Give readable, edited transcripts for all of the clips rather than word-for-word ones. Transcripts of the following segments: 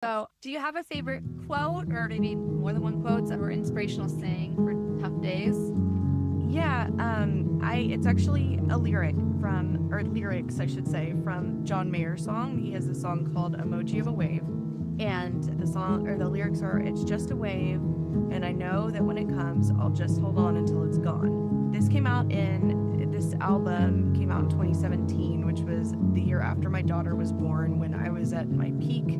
So, do you have a favorite quote, or maybe more than one quote, or inspirational saying for tough days? Yeah, it's actually a lyrics, I should say, from John Mayer's song. He has a song called "Emoji of a Wave," and the lyrics are, "It's just a wave, and I know that when it comes, I'll just hold on until it's gone." This album came out in 2017, which was the year after my daughter was born, when I was at my peak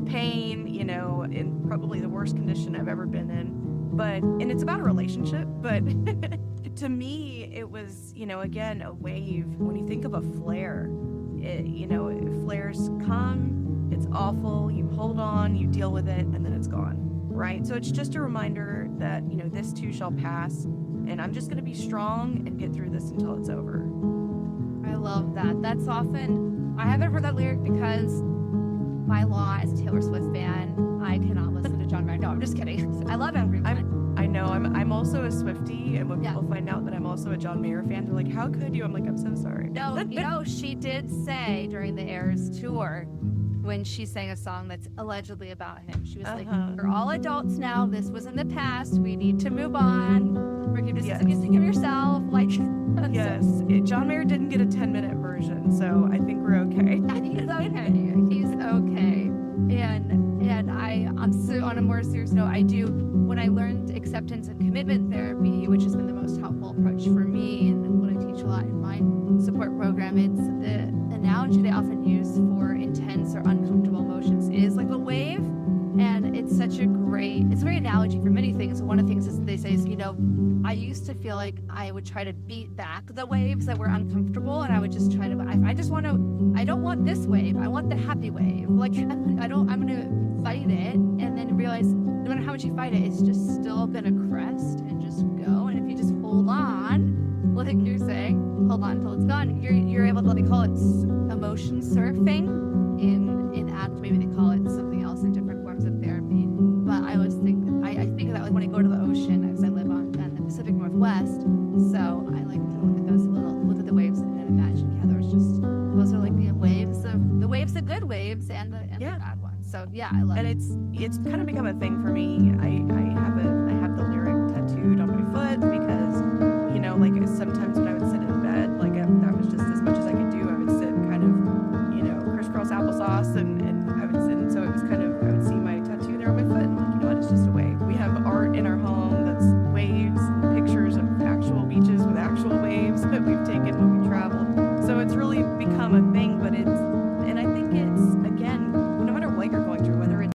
pain, in probably the worst condition I've ever been in. And it's about a relationship, but to me, it was, again, a wave. When you think of a flare, flares come, it's awful, you hold on, you deal with it, and then it's gone, right? So it's just a reminder that, this too shall pass, and I'm just going to be strong and get through this until it's over. I love that. That's often, I haven't heard that lyric because by law as a Taylor Swift fan, I cannot listen to John Mayer. No, I'm just kidding. I love everyone. I know. I'm also a Swiftie, and when people find out that I'm also a John Mayer fan, they're like, "How could you?" I'm like, "I'm so sorry." No, she did say during the Eras tour, when she sang a song that's allegedly about him, she was like, "We're all adults now. This was in the past. We need to move on. Forgiveness is a gift of yourself." Yes. John Mayer didn't get a 10-minute version, so I think we're okay. He's okay. He's okay. And on a more serious note, when I learned acceptance and commitment therapy, which has been the most helpful approach for me, and what I teach a lot in my support program, it's the analogy they often use for intense or uncomfortable emotions is like a wave. And it's a great analogy for many things. One of the things they say is, I used to feel like I would try to beat back the waves that were uncomfortable, and I would just try to, I don't want this wave. I want the happy wave. I'm going to fight it, and then realize no matter how much you fight it, it's just still going to crest and just go. And if you just hold on, like you're saying, hold on until it's gone, you're able to, they call it emotion surfing in ACT. Maybe they call it something else in different forms of therapy. But I always think, I think of that when I go to the ocean, as I live on the Pacific Northwest. So I like to look at the waves and imagine, those are like the waves, the good waves and the bad ones. So yeah, I love it. And it's kind of become a thing for me. I have the lyric tattooed on